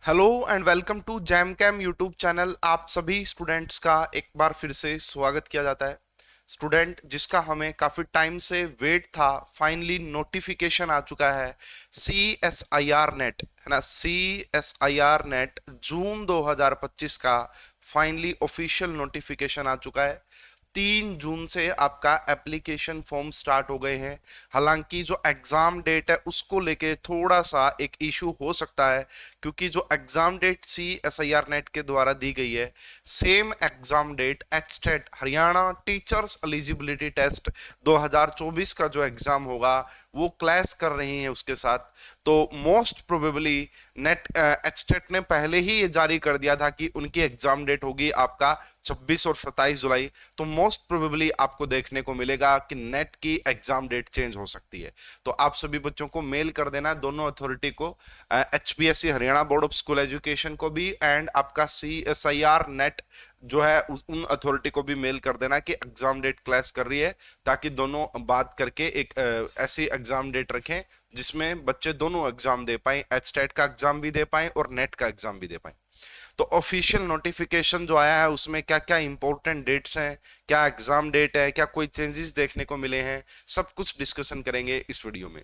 Hello and welcome to jam cam YouTube channel. आप सभी students का एक बार फिर से स्वागत किया जाता है। स्टूडेंट जिसका हमें काफ़ी टाइम से वेट था, फाइनली नोटिफिकेशन आ चुका है। C S I R NET है ना, C S I R NET June 2025 का फाइनली ऑफिशियल नोटिफिकेशन आ चुका है। 3 जून से आपका एप्लीकेशन फॉर्म स्टार्ट हो गए हैं। हालांकि जो एग्जाम डेट है उसको लेके थोड़ा सा एक इशू हो सकता है, क्योंकि जो exam date C S I R NET के द्वारा दी गई है, same exam date HTET Haryana teachers eligibility test 2024 का जो एग्जाम होगा वो क्लैश कर रही है उसके साथ। तो मोस्ट प्रोबेबली नेट एचटेट ने पहले ही ये जारी कर दिया था कि उनकी एग्जाम डेट होगी आपका 26 और 27 जुलाई। तो मोस्ट प्रोबेबली आपको देखने को मिलेगा कि नेट की एग्जाम डेट चेंज हो सकती है। तो आप सभी बच्चों को मेल कर देना, दोनों अथॉरिटी को, HPSC Haryana board of school education को भी एंड आपका C S I R NET जो है उन अथॉरिटी को भी मेल कर देना कि एग्जाम डेट क्लैश कर रही है, ताकि दोनों बात करके एक ऐसी एग्जाम डेट रखें जिसमें बच्चे दोनों एग्जाम दे पाए, एचटेट का एग्जाम भी दे पाए और नेट का एग्जाम भी दे पाए। तो ऑफिशियल नोटिफिकेशन जो आया है उसमें क्या क्या इंपॉर्टेंट डेट्स हैं, क्या एग्जाम डेट है, क्या कोई चेंजेस देखने को मिले हैं, सब कुछ डिस्कशन करेंगे इस वीडियो में।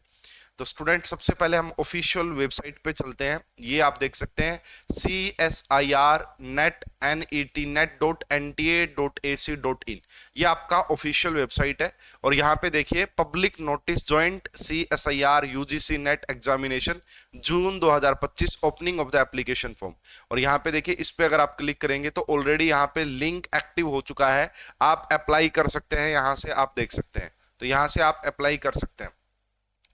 तो स्टूडेंट सबसे पहले हम ऑफिशियल वेबसाइट पे चलते हैं। ये आप देख सकते हैं C S I R NET net.nta.ac.in, ये आपका ऑफिशियल वेबसाइट है। और यहाँ पे देखिए public notice joint C S I R UGC NET examination June 2025 opening of the application form. और यहाँ पे देखिए इस पे अगर आप क्लिक करेंगे तो ऑलरेडी यहाँ पे लिंक एक्टिव हो चुका है, आप अप्लाई कर सकते हैं। यहाँ से आप देख सकते हैं, तो यहाँ से आप अप्लाई कर सकते हैं।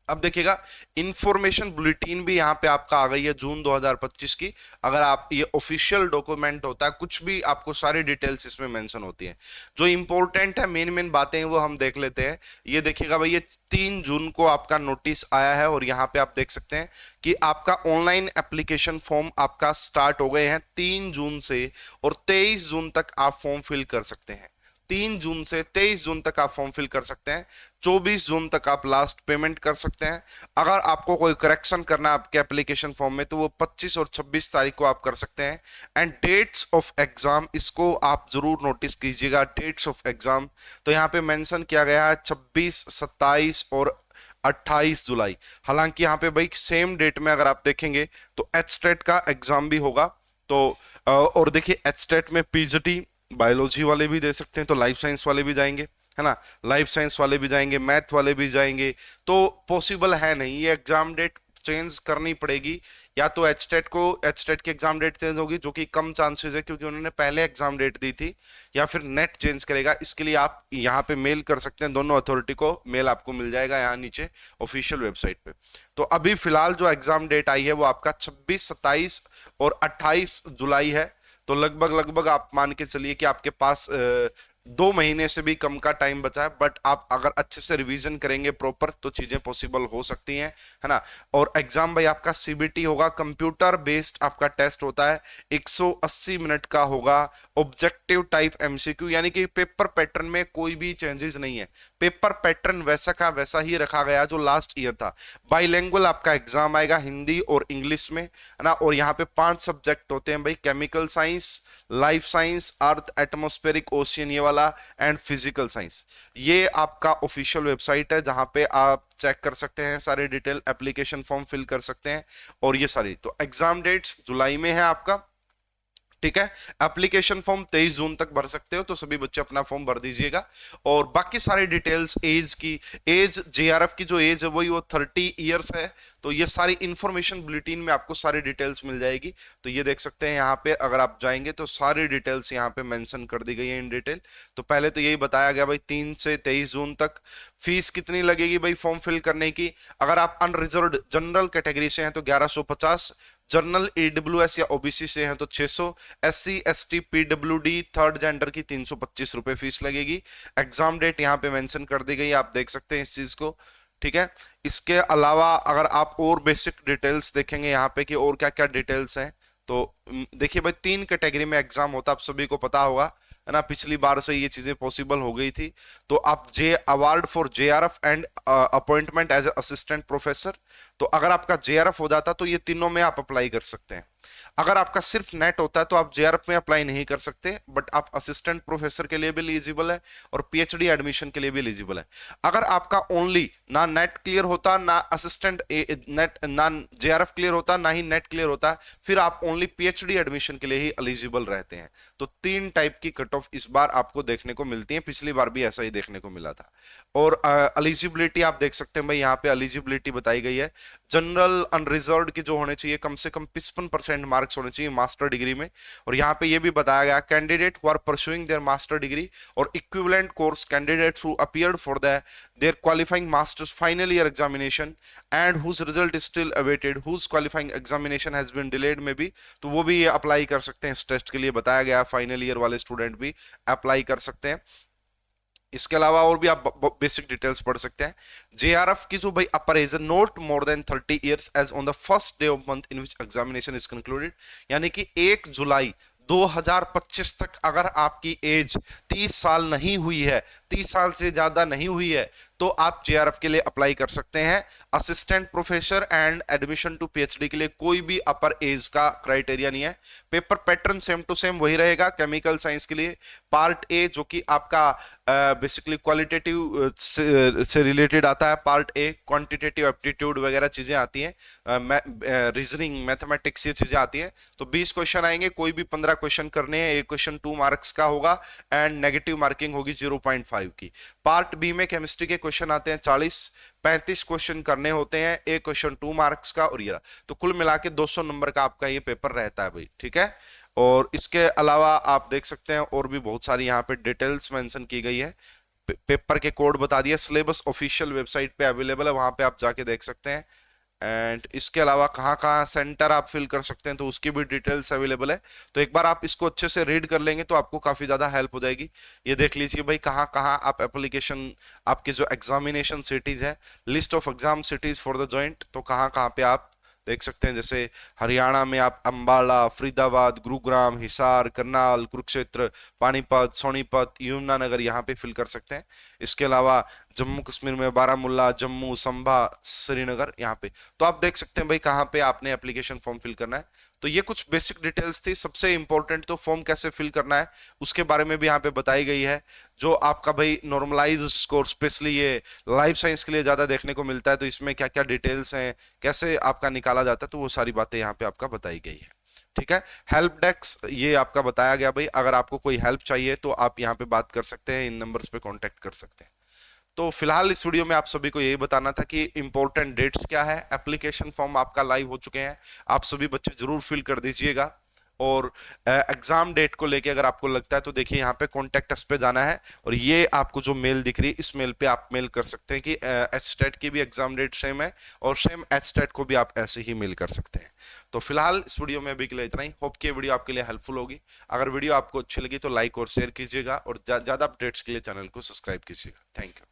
अब देखिएगा इंफॉर्मेशन बुलेटिन भी यहाँ पे आपका आ गई है जून 2025 की। अगर आप ये ऑफिशियल डॉक्यूमेंट होता है, कुछ भी आपको सारी डिटेल्स इसमें मेंशन होती है। जो इंपॉर्टेंट है, मेन मेन बातें हैं वो हम देख लेते हैं। ये देखिएगा भाई, ये 3 जून को आपका नोटिस आया है और यहाँ पे आप देख सकते हैं कि आपका ऑनलाइन एप्लीकेशन फॉर्म आपका स्टार्ट हो गए हैं 3 जून से, और 23 जून तक आप फॉर्म फिल कर सकते हैं। 3 जून से 23 जून तक आप फॉर्म फिल कर सकते हैं। 24 जून तक आप लास्ट पेमेंट कर सकते हैं। अगर आपको कोई करेक्शन करना है आपके एप्लीकेशन फॉर्म में तो वो 25 और 26 तारीख को आप कर सकते हैं। एंड डेट्स ऑफ एग्जाम, इसको आप जरूर नोटिस कीजिएगा, डेट्स ऑफ एग्जाम। तो यहाँ पे मेंशन किया गया है 26, 27 और 28 जुलाई। हालांकि यहाँ पे भाई सेम डेट में अगर आप देखेंगे तो एचटेट का एग्जाम भी होगा। तो और देखिए एचटेट में पीजीटी बायोलॉजी वाले भी दे सकते हैं, तो लाइफ साइंस वाले भी जाएंगे, है ना, लाइफ साइंस वाले भी जाएंगे, मैथ वाले भी जाएंगे। तो पॉसिबल है नहीं, ये एग्जाम डेट चेंज करनी पड़ेगी। या तो एचटेट को, एचटेट की एग्जाम डेट चेंज होगी, जो कि कम चांसेस है क्योंकि उन्होंने पहले एग्जाम डेट दी थी, या फिर नेट चेंज करेगा। इसके लिए आप यहाँ पे मेल कर सकते हैं, दोनों अथॉरिटी को मेल आपको मिल जाएगा यहाँ नीचे ऑफिशियल वेबसाइट पे। तो अभी फिलहाल जो एग्जाम डेट आई है वो आपका 26, 27 और 28 जुलाई है। तो लगभग लगभग आप मान के चलिए कि आपके पास 2 महीने से भी कम का टाइम बचा है। बट आप अगर अच्छे से रिवीजन करेंगे प्रॉपर तो चीजें पॉसिबल हो सकती हैं, है ना। और एग्जाम भाई आपका सीबीटी होगा, कंप्यूटर बेस्ड आपका टेस्ट होता है, 180 मिनट का होगा। ऑब्जेक्टिव टाइप एमसीक्यू, यानी कि पेपर पैटर्न में कोई भी चेंजेस नहीं है। पेपर पैटर्न वैसा का वैसा ही रखा गया जो लास्ट ईयर था। बाइलिंगुअल आपका एग्जाम आएगा, हिंदी और इंग्लिश में, है ना। और यहाँ पे 5 सब्जेक्ट होते हैं भाई, केमिकल साइंस, लाइफ साइंस, अर्थ एटमॉस्फेरिक ओशियन ये वाला, एंड फिजिकल साइंस। ये आपका ऑफिशियल वेबसाइट है जहां पे आप चेक कर सकते हैं सारे डिटेल, एप्लीकेशन फॉर्म फिल कर सकते हैं। और ये सारी तो एग्जाम डेट्स जुलाई में है आपका, ठीक है। एप्लीकेशन फॉर्म 23 जून तक भर सकते हो, तो सभी बच्चे अपना फॉर्म भर दीजिएगा। और बाकी सारी डिटेल्स, एज की, एज जेआरएफ की जो एज है वही वो 30 ईयर्स है। तो ये सारी इंफॉर्मेशन बुलेटिन में आपको सारी डिटेल्स मिल जाएगी। तो ये देख सकते हैं यहाँ पे, अगर आप जाएंगे तो सारी डिटेल्स यहाँ पे मेंशन कर दी गई है इन डिटेल। तो पहले तो यही बताया गया भाई 3 से 23 जून तक। फीस कितनी लगेगी भाई फॉर्म फिल करने की? अगर आप अनरिजर्व्ड जनरल कैटेगरी से हैं तो 1150, जनरल ईडब्ल्यूएस या ओबीसी से हैं तो 600, SC ST PWD third gender की 325 रुपए फीस लगेगी। एग्जाम डेट यहाँ पे मेंशन कर दी गई, आप देख सकते हैं इस चीज को, ठीक है। इसके अलावा अगर आप और बेसिक डिटेल्स देखेंगे यहाँ पे कि और क्या क्या डिटेल्स हैं, तो देखिए भाई 3 कैटेगरी में एग्जाम होता है, आप सभी को पता होगा, है ना। पिछली बार से ये चीजें पॉसिबल हो गई थी। तो आप जे award for JRF and appointment as assistant professor, तो अगर आपका जेआरएफ हो जाता तो ये तीनों में आप अप्लाई कर सकते हैं। अगर आपका सिर्फ नेट होता है तो आप जेआरएफ में अप्लाई नहीं कर सकते, बट आप असिस्टेंट प्रोफेसर के लिए भी एलिजिबल है और पीएचडी एडमिशन के लिए भी एलिजिबल है। अगर आपका ओनली ना नेट क्लियर होता, ना असिस्टेंट नेट, ना जेआरएफ क्लियर होता, ना ही नेट क्लियर होता, फिर आप ओनली पीएचडी एडमिशन के लिए ही एलिजिबल रहते हैं। तो 3 टाइप की कट ऑफ इस बार आपको देखने को मिलती है, पिछली बार भी ऐसा ही देखने को मिला था। और एलिजिबिलिटी आप देख सकते हैं भाई, यहाँ पे एलिजिबिलिटी बताई गई है। जनरल अनरिजर्व्ड की जो होने चाहिए कम से कम 55% मार्क्स होने चाहिए मास्टर डिग्री में। और यहाँ पे ये भी बताया गया, candidate who are pursuing their master degree और equivalent course candidates who appeared for their qualifying master's final year examination and whose result is still awaited, whose qualifying examination has been delayed में भी, तो वो भी ये apply कर सकते हैं। इस टेस्ट के लिए बताया गया, फाइनल ईयर वाले स्टूडेंट भी अप्लाई कर सकते हैं। इसके अलावा और भी आप बेसिक डिटेल्स पढ़ सकते हैं। जेआरएफ की जो भाई upper age not more than 30 years age on the first day of month in which examination is concluded, यानी कि 1 जुलाई 2025 तक अगर आपकी एज 30 साल नहीं हुई है, 30 साल से ज्यादा नहीं हुई है, तो आप जेआरएफ के लिए अप्लाई कर सकते हैं। Assistant professor and admission to PhD के लिए कोई भी अपर एज का क्राइटेरिया नहीं है। Paper pattern same to same वही रहेगा। केमिकल साइंस के लिए पार्ट ए जो कि आपका बेसिकली क्वालिटेटिव से रिलेटेड आता है, पार्ट ए क्वांटिटेटिव एप्टीट्यूड वगैरह चीजें आती हैं, रीजनिंग मैथमेटिक्स ये चीजें आती हैं। तो 20 क्वेश्चन आएंगे, कोई भी 15 क्वेश्चन करने हैं। एक क्वेश्चन 2 मार्क्स का होगा एंड नेगेटिव मार्किंग होगी 0.5 की। पार्ट बी में केमिस्ट्री के क्वेश्चन आते हैं 40-35 क्वेश्चन करने होते हैं, एक क्वेश्चन 2 मार्क्स का और ये, तो कुल मिला के 200 नंबर का आपका ये पेपर रहता है भाई, ठीक है। और इसके अलावा आप देख सकते हैं और भी बहुत सारी यहाँ पे डिटेल्स मेंशन की गई है। पेपर के कोड बता दिया, सिलेबस ऑफिशियल वेबसाइट पे अवेलेबल है, वहां पे आप जाके देख सकते हैं। एंड इसके अलावा कहाँ कहाँ सेंटर आप फिल कर सकते हैं तो उसकी भी डिटेल्स अवेलेबल है। तो एक बार आप इसको अच्छे से रीड कर लेंगे तो आपको काफी ज्यादा हेल्प हो जाएगी। ये देख लीजिए भाई कहाँ कहाँ आप एप्लीकेशन, आपकी जो एग्जामिनेशन सिटीज है, list of exam cities for the joint, तो कहाँ कहाँ पे आप देख सकते हैं। जैसे हरियाणा में आप अंबाला, फरीदाबाद, गुरुग्राम, हिसार, करनाल, कुरुक्षेत्र, पानीपत, सोनीपत, यमुनानगर यहाँ पे फिल कर सकते हैं। इसके अलावा जम्मू कश्मीर में बारामुल्ला, जम्मू, संभा, श्रीनगर यहाँ पे, तो आप देख सकते हैं भाई कहाँ पे आपने एप्लीकेशन फॉर्म फिल करना है। तो ये कुछ बेसिक डिटेल्स थी। सबसे इंपॉर्टेंट तो फॉर्म कैसे फिल करना है उसके बारे में भी यहाँ पे बताई गई है। जो आपका भाई नॉर्मलाइज स्कोर, स्पेशली ये लाइफ साइंस के लिए ज्यादा देखने को मिलता है, तो इसमें क्या क्या डिटेल्स हैं, कैसे आपका निकाला जाता है, तो वो सारी बातें यहाँ पे आपका बताई गई है, ठीक है। हेल्प डेस्क ये आपका बताया गया भाई, अगर आपको कोई हेल्प चाहिए तो आप यहाँ पे बात कर सकते हैं, इन नंबर्स पे कांटेक्ट कर सकते हैं। तो फिलहाल इस वीडियो में आप सभी को यही बताना था कि इंपॉर्टेंट डेट्स क्या है। एप्लीकेशन फॉर्म आपका लाइव हो चुके हैं, आप सभी बच्चे जरूर फिल कर दीजिएगा। और एग्जाम डेट को लेके अगर आपको लगता है तो देखिए यहाँ पे कॉन्टेक्ट अस पे जाना है और ये आपको जो मेल दिख रही है इस मेल पे आप मेल कर सकते हैं कि एचटेट की भी एग्जाम डेट सेम है और सेम एचटेट को भी आप ऐसे ही मेल कर सकते हैं। तो फिलहाल इस वीडियो में अभी के लिए इतना ही। होप कि ये वीडियो आपके लिए हेल्पफुल होगी। अगर वीडियो आपको अच्छी लगी तो लाइक और शेयर कीजिएगा और ज्यादा अपडेट्स के लिए चैनल को सब्सक्राइब कीजिएगा। Thank you.